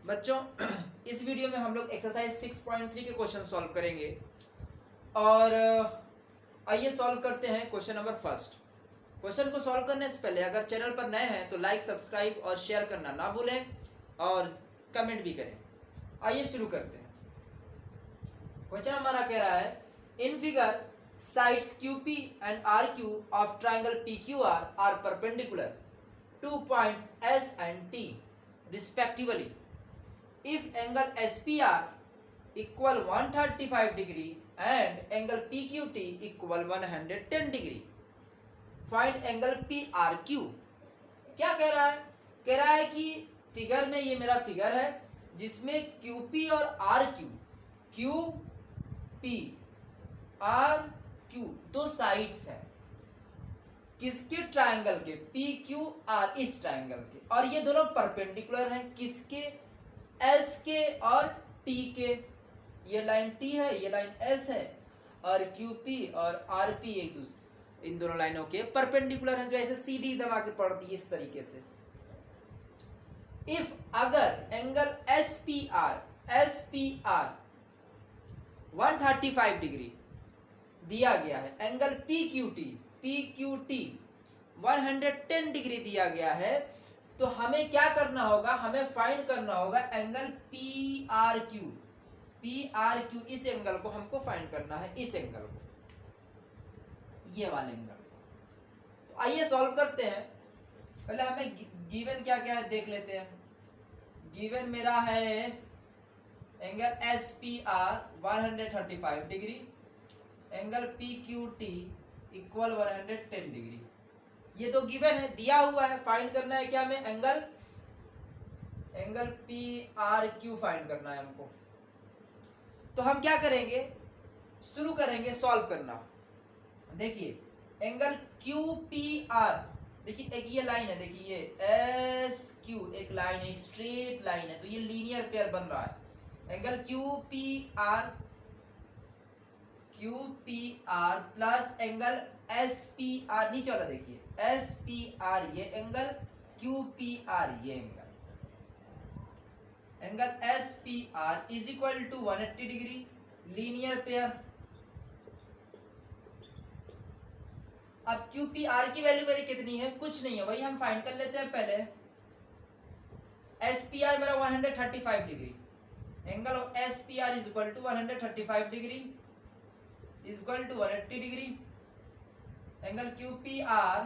बच्चों इस वीडियो में हम लोग एक्सरसाइज 6.3 के क्वेश्चन सॉल्व करेंगे और आइए सॉल्व करते हैं क्वेश्चन नंबर फर्स्ट। क्वेश्चन को सॉल्व करने से पहले अगर चैनल पर नए हैं तो लाइक, सब्सक्राइब और शेयर करना ना भूलें और कमेंट भी करें। आइए शुरू करते हैं। क्वेश्चन हमारा कह रहा है in figure sides QP and RQ of triangle PQR are perpendicular, 2 points S and T respectively. If angle SPR equal 135 degree and angle PQT equal 110 degree, find angle PRQ. क्या कह रहा है? कह रहा है कि फिगर में, ये मेरा फिगर है जिसमें QP और RQ, QP RQ दो साइड्स हैं किसके? ट्रायंगल के, PQR इस ट्रायंगल के, और ये दोनों परपेंडिकुलर हैं किसके? S के और T के। ये लाइन T है, ये लाइन S है, और QP और RP एक दूसरे, इन दोनों लाइनों के परपेंडिकुलर हैं जो ऐसे सीधी दबा के पड़ती है इस तरीके से। इफ अगर एंगल SPR 135 डिग्री दिया गया है, एंगल PQT 110 डिग्री दिया गया है, तो हमें क्या करना होगा? हमें फाइंड करना होगा एंगल PRQ। इस एंगल को हमको फाइंड करना है, इस एंगल को, ये वाले एंगल। तो आइए सॉल्व करते हैं। पहले हमें गिवन क्या क्या है देख लेते हैं। गिवन मेरा है angle SPR 135 degree, angle PQT equal 110 degree. ये तो गिवन है, दिया हुआ है। फाइंड करना है क्या? हमें एंगल PRQ फाइंड करना है हमको। तो हम क्या करेंगे? शुरू करेंगे सॉल्व करना। देखिए एंगल QPR, देखिए एक ये लाइन है, देखिए ये SQ एक लाइन है, स्ट्रेट लाइन है, तो ये लीनियर पेयर बन रहा है। Angle QPR plus angle SPR नीचे वाला, देखिए SPR ये एंगल, QPR ये angle SPR is equal to 180 degree, linear pair. अब QPR की वैल्यू मेरी कितनी है? कुछ नहीं है, वही हम फाइंड कर लेते हैं पहले। SPR मेरा 135 degree, angle of SPR is equal to 135 degree is equal to 180 degree. Angle QPR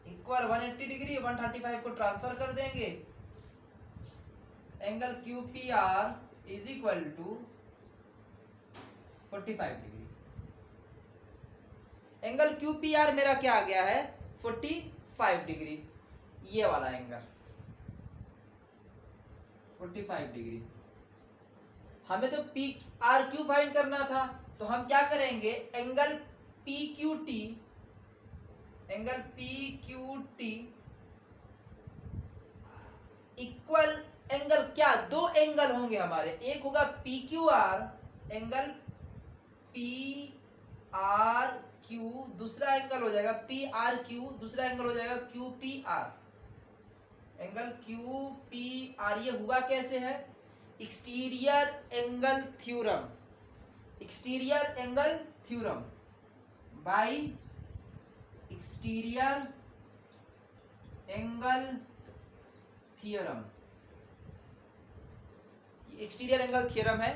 equal 180 degree, 135 को ट्रांसफर कर देंगे, angle QPR is equal to 45 degree. Angle QPR मेरा क्या आ गया है? 45 डिग्री, ये वाला एंगल 45 डिग्री। हमें तो PRQ फाइंड करना था, तो हम क्या करेंगे? एंगल PQT इक्वल एंगल क्या? दो एंगल होंगे हमारे, एक होगा PQR एंगल PRQ, दूसरा एंगल हो जाएगा PRQ, दूसरा एंगल हो जाएगा QPR। एंगल QPR ये हुआ कैसे है? Exterior angle theorem, exterior angle theorem by exterior angle theorem. Exterior angle theorem है,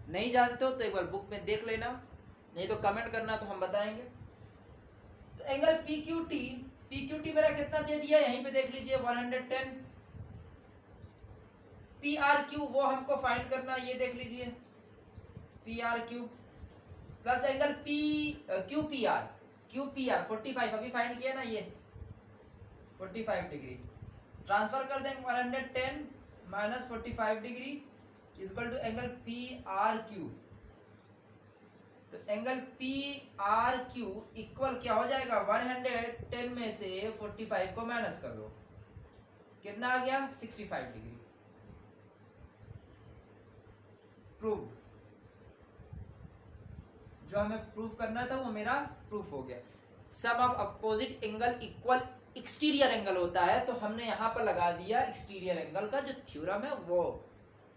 नहीं जानते हो तो एक बार बुक में देख लेना, नहीं तो कमेंट करना तो हम बताएंगे। तो एंगल PQT मेरा कितना दे दिया? यहीं पे देख लीजिए 110। PRQ वो हमको फाइंड करना, ये देख लीजिए PRQ प्लस एंगल QPR 45 अभी फाइंड किया ना, ये 45 डिग्री। ट्रांसफर कर देंगे 110 minus 45 degree equal to angle PRQ। तो एंगल PRQ इक्वल क्या हो जाएगा? 110 में से 45 को माइनस कर दो, कितना आ गया? 65 डिग्री। प्रूफ, जो हमें प्रूफ करना था वो मेरा प्रूफ हो गया। Sum of opposite angle equal exterior angle होता है, तो हमने यहाँ पर लगा दिया एक्सटीरियर एंगल का जो थ्योरम है वो,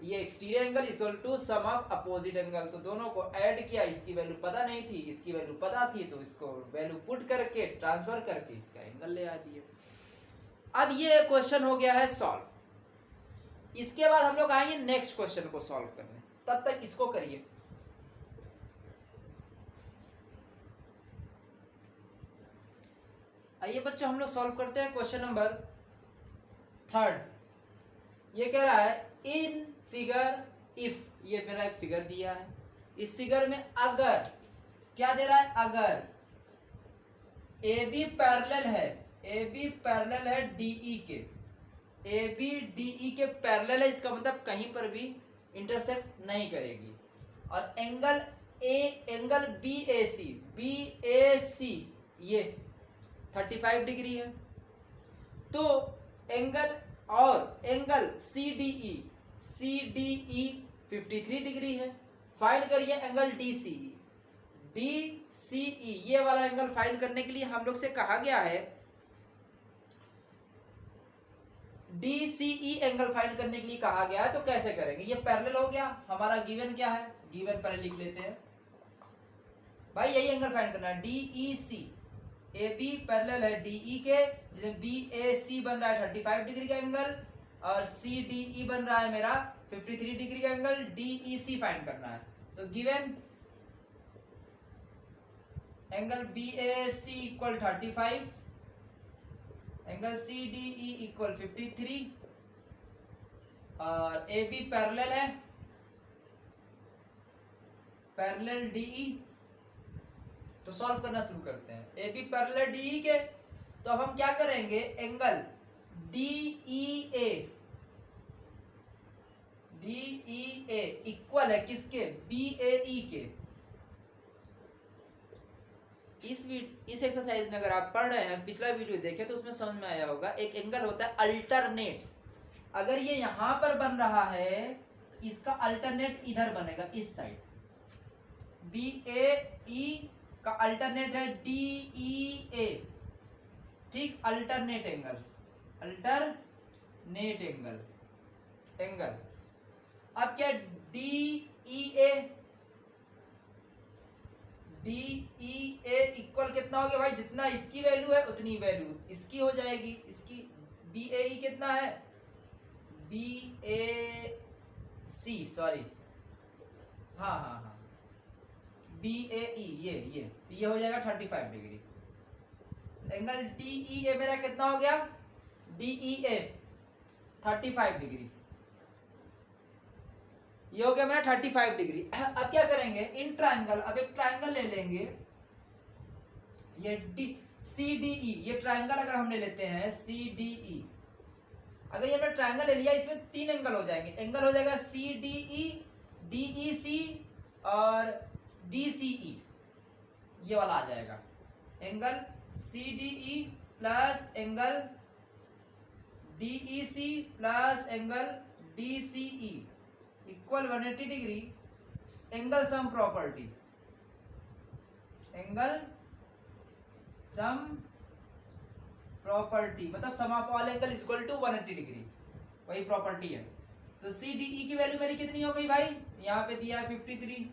ये exterior angle equal to sum of opposite angle, तो दोनों को ऐड किया, इसकी वैल्यू पता नहीं थी, इसकी वैल्यू पता थी, तो इसको वैल्यू पुट करके ट्रांसफर करके इसका एंगल ले आ दिए। अब ये क्वेश्चन हो गया है सॉल्व। इसके बाद हम लोग आएंगे नेक्स्ट क्वेश्चन को सॉल्व करने, तब तक इसको करिए। आइए बच्चों हम लोग सॉल्व करते हैं क्वेश्चन नंबर 3। ये कह रहा है इन फिगर इफ, ये मेरा एक फिगर दिया है, इस फिगर में अगर क्या दे रहा है, अगर ए बी पैरेलल है, ए बी पैरेलल है डीई के, ए बी डीई के पैरेलल है, इसका मतलब कहीं पर भी इंटरसेक्ट नहीं करेगी, और angle A, angle B A C ये 35 डिग्री है, तो एंगल और angle C D E 53 degree है। फाइंड करिए एंगल डी सी ई, ये वाला एंगल फाइंड करने के लिए हम लोग से कहा गया है D C E angle find करने के लिए कहा गया है, तो कैसे करेंगे, ये पैरेलल हो गया, हमारा गिवन क्या है, गिवन पहले लिख लेते हैं भाई, यही एंगल फाइंड करना है, D E C, A B parallel है डीई के, बी ए सी बन रहा है 35 डिग्री का एंगल, और सी डी ई बन रहा है मेरा 53 डिग्री का angle, D E C find करना है, तो given angle B A C equal 35, angle C D E equal 53, और ए बी पैरेलल है, पैरेलल डीई, तो सॉल्व करना शुरू करते हैं। ए बी पैरेलल डीई के, तो अब हम क्या करेंगे, एंगल डीई ए इक्वल है किसके, बी ए ई के। इस एक्सरसाइज में अगर आप पढ़ रहे हैं, पिछला वीडियो देखे तो उसमें समझ में आया होगा, एक एंगल होता है अल्टरनेट, अगर ये यहां पर बन रहा है, इसका अल्टरनेट इधर बनेगा इस साइड, बी ए ई का अल्टरनेट है डी ई ए, ठीक, अल्टरनेट एंगल, अल्टरनेट एंगल। अब क्या डी ई ए इक्वल कितना हो गया भाई, जितना इसकी वैल्यू है उतनी वैल्यू इसकी हो जाएगी, इसकी बी ए ई कितना है, बी ए सी सॉरी, हाँ बी ए ई ये हो जाएगा 35 डिग्री। एंगल डी ई ए मेरा कितना हो गया, डी ई ए 35 डिग्री, ये हो गया मेरा 35 डिग्री। अब क्या करेंगे, इन ट्रायंगल, अब एक ट्रायंगल ले लेंगे, ये डी सी डी ई, ये ट्रायंगल अगर हमने लेते हैं सी डी ई, अगर ये हमने ट्रायंगल ले लिया, इसमें 3 एंगल हो जाएंगे, एंगल हो जाएगा सी डी ई, डी ई सी और डी सी ई, ये वाला आ जाएगा, angle C D E plus angle D E C plus angle D C E equal 180 degree, angle sum property, angle sum property मतलब sum of all angle equal to 180 degree, वही property है। तो सी D ई की value मेरी कितनी हो गई भाई, यहाँ पे दिया है 53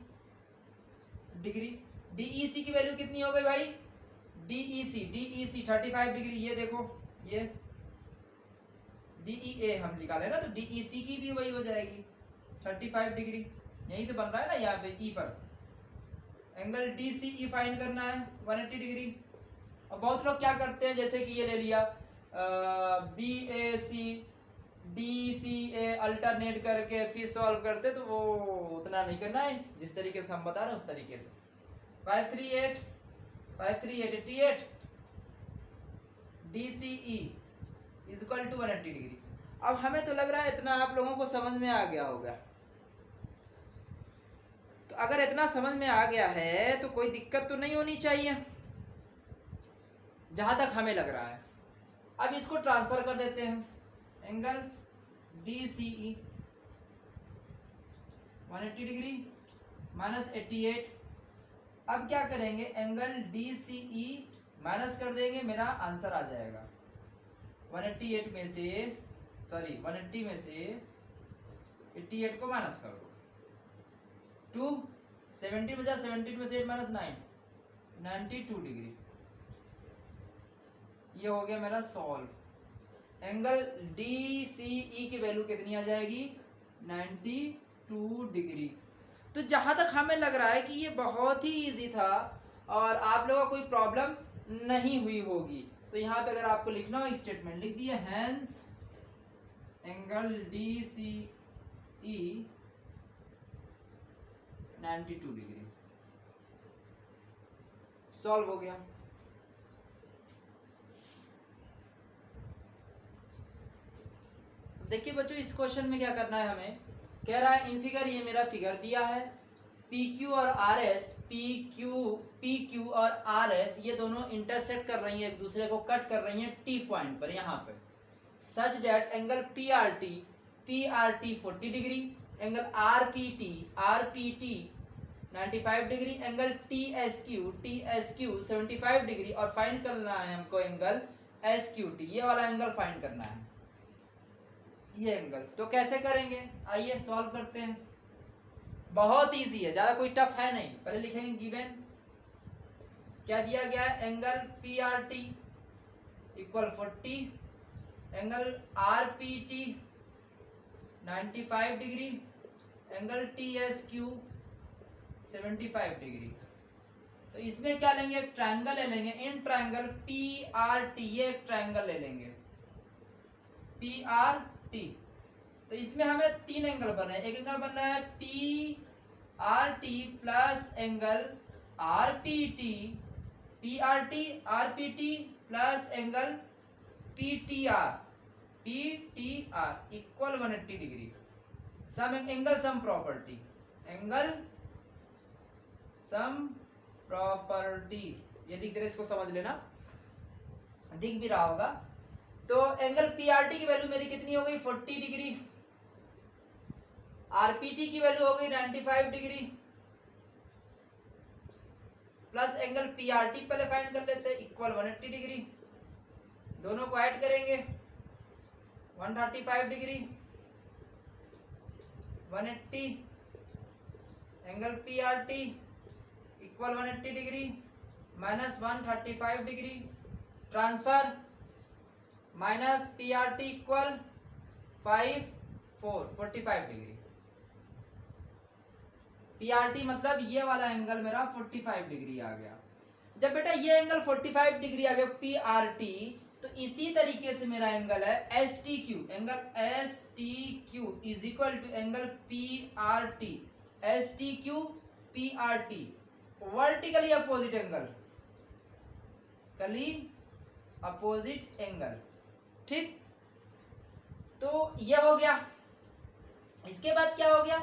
डिग्री, डी ई सी की वैल्यू कितनी हो गई भाई, डी ई सी 35 डिग्री, ये देखो ये डी ई ए हम निकाले ना, तो डी ई सी की भी वही हो जाएगी 35 डिग्री, यहीं से बन रहा है ना यहाँ पे ई पर, angle D C E find करना है 180 डिग्री। और बहुत लोग क्या करते हैं, जैसे कि ये ले लिया B A C D C A alternate करके फिर सॉल्व करते, तो वो उतना नहीं करना है, जिस तरीके से हम बता रहे हैं उस तरीके से। 538 D C E is equal to 180 degree. अब हमें तो लग रहा है इतना आप लोगों को समझ में आ गया होगा, तो अगर इतना समझ में आ गया है तो कोई दिक्कत तो नहीं होनी चाहिए, जहां तक हमें लग रहा है। अब इसको ट्रांसफर कर देते हैं, एंगल्स डी सी ई 180 डिग्री माइनस 88, अब क्या करेंगे, angle D C E minus कर देंगे, मेरा आंसर आ जाएगा 188 में से, सॉरी 180 में से 88 को माइनस कर दो, 2 70 बचा, 70 में से 8 माइनस 9, 92 डिग्री। ये हो गया मेरा सॉल्व। एंगल DCE की वैल्यू कितनी आ जाएगी? 92 डिग्री। तो जहां तक हमें लग रहा है कि ये बहुत ही इजी था और आप लोगों को कोई प्रॉब्लम नहीं हुई होगी। तो यहाँ पे अगर आपको लिखना हो स्टेटमेंट लिख दिया, hence angle DCE 92 degree. Solve हो गया। देखिए बच्चों, इस क्वेश्चन में क्या करना है हमें, कह रहा है इन फिगर, ये मेरा फिगर दिया है, PQ और RS, PQ और RS ये दोनों इंटरसेक्ट कर रही हैं, एक दूसरे को कट कर रही हैं T पॉइंट पर, यहाँ पे, such that angle PRT 40 degree, angle RPT 95 degree, angle TSQ 75 degree, और फाइंड करना है हमको एंगल SQT, ये वाला एंगल फाइंड करना है, ये एंगल। तो कैसे करेंगे, आइए सॉल्व करते हैं। बहुत इजी है, ज्यादा कोई टफ है नहीं। पहले लिखेंगे गिवन क्या दिया गया है, angle PRT equal 40, angle RPT 95 degree, angle TSQ 75 degree. तो इसमें क्या लेंगे, एक ट्रायंगल ले लेंगे, इन ट्रायंगल PRT, ये एक ट्रायंगल ले लेंगे PRT। तो इसमें हमें 3 एंगल बन रहे हैं, एक एंगल बन रहा है PRT plus angle RPT, RPT plus angle PTR equal 180 degree. Sum angle sum property, angle sum property, ये दिख रहा है, इसको समझ लेना, दिख भी रहा होगा। तो एंगल PRT की वैल्यू मेरी कितनी हो गई, 40 डिग्री, RPT की वैल्यू हो गई 95 डिग्री, प्लस एंगल PRT पहले फाइंड कर लेते हैं, इक्वल 180 डिग्री। दोनों को ऐड करेंगे, 135 degree, 180, angle PRT equal 180 degree minus 135 degree, transfer minus PRT equal 45 degree. PRT मतलब ये वाला एंगल मेरा 45 डिग्री आ गया। जब बेटा ये एंगल 45 डिग्री आ गया PRT, तो इसी तरीके से मेरा एंगल है STQ, angle STQ is equal to angle PRT, STQ PRT vertically opposite angle, कली अपोजिट एंगल, ठीक। तो ये हो गया। इसके बाद क्या हो गया,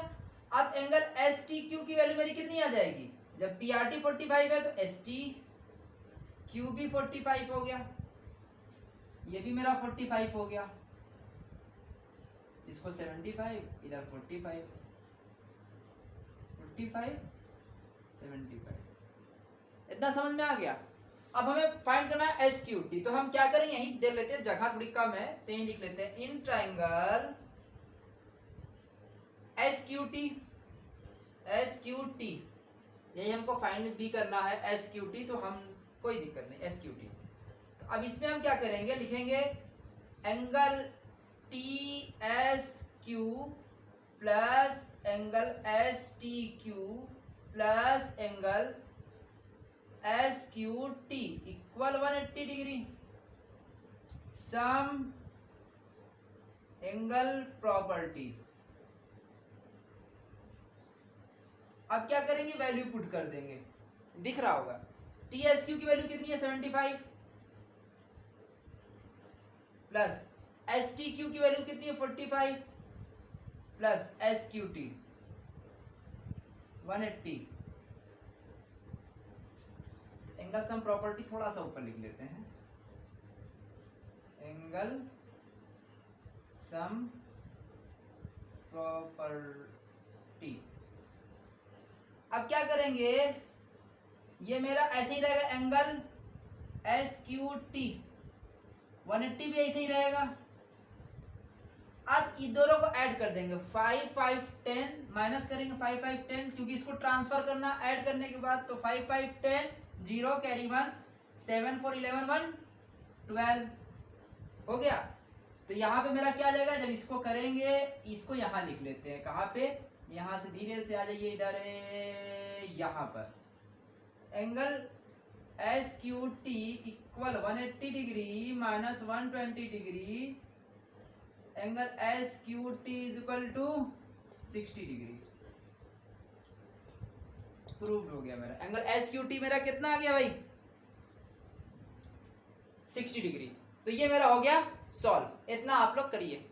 अब एंगल STQ की वैल्यू मेरी कितनी आ जाएगी, जब PRT 45 है तो STQ भी 45 हो गया, ये भी मेरा 45 हो गया, इसको 75, इधर 45 75, इतना समझ में आ गया। अब हमें फाइंड करना है SQT, तो हम क्या करेंगे, यहीं देख लेते हैं, जगह थोड़ी कम है तो यहीं लिख लेते हैं, इन ट्रायंगल SQT यही हमको फाइंड भी करना है SQT, तो हम कोई दिक्कत नहीं SQT। तो अब इसमें हम क्या करेंगे, लिखेंगे angle TSQ plus angle STQ plus angle SQT equal 180 degree, sum angle property. अब क्या करेंगे, वैल्यू पुट कर देंगे, दिख रहा होगा, TSQ की वैल्यू कितनी है 75, प्लस STQ की वैल्यू कितनी है 45, plus SQT 180। Angle sum property थोड़ा सा ऊपर लिख लेते हैं, एंगल सम प्रॉपर्टी। अब क्या करेंगे, ये मेरा ऐसे ही रहेगा, एंगल SQT 180 भी ऐसे ही रहेगा। अब इन दोनों को ऐड कर देंगे, 5 5 10 माइनस करेंगे 5 5 10, क्योंकि इसको ट्रांसफर करना ऐड करने के बाद। तो 5 5 10 0 कैरी 1 7 4 11 1 12 हो गया। तो यहाँ पे मेरा क्या आ जाएगा, जब इसको करेंगे इसको यहाँ लिख लेते हैं, कहाँ पे, यहाँ से धीरे से आ जाइए इधर, यहाँ पर angle S Q T equal 180 degree minus 120 degree, angle S Q T is equal to 60 degree. Proved हो गया मेरा। एंगल एस क्यू टी मेरा कितना आ गया भाई, 60 डिग्री। तो ये मेरा हो गया सॉल्व। इतना आप लोग करिए।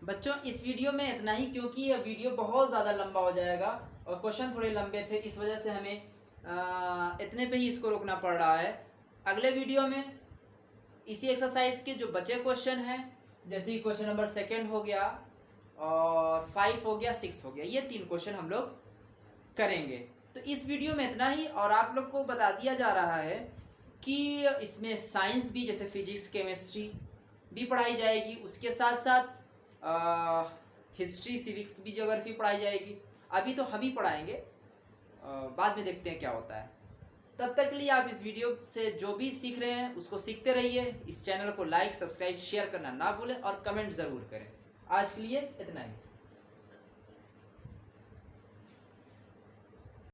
बच्चों इस वीडियो में इतना ही, क्योंकि ये वीडियो बहुत ज़्यादा लंबा हो जाएगा और क्वेश्चन थोड़े लंबे थे, इस वजह से हमें इतने पे ही इसको रोकना पड़ रहा है। अगले वीडियो में इसी एक्सरसाइज के जो बचे क्वेश्चन हैं, जैसे कि क्वेश्चन नंबर 2 हो गया और 5 हो गया, 6 हो गया, ये 3 क्वेश्चन हम लोग करेंगे। तो इस वीडियो में इतना ही। और आप लोग को बता दिया जा रहा है कि इसमें साइंस भी, जैसे फिजिक्स केमिस्ट्री भी पढ़ाई जाएगी, उसके साथ साथ हिस्ट्री सिविक्स भी, ज्योग्राफी पढ़ाई जाएगी। अभी तो हम ही पढ़ाएंगे, बाद में देखते हैं क्या होता है। तब तक के लिए आप इस वीडियो से जो भी सीख रहे हैं उसको सीखते रहिए। इस चैनल को लाइक सब्सक्राइब शेयर करना ना भूलें और कमेंट ज़रूर करें। आज के लिए इतना ही।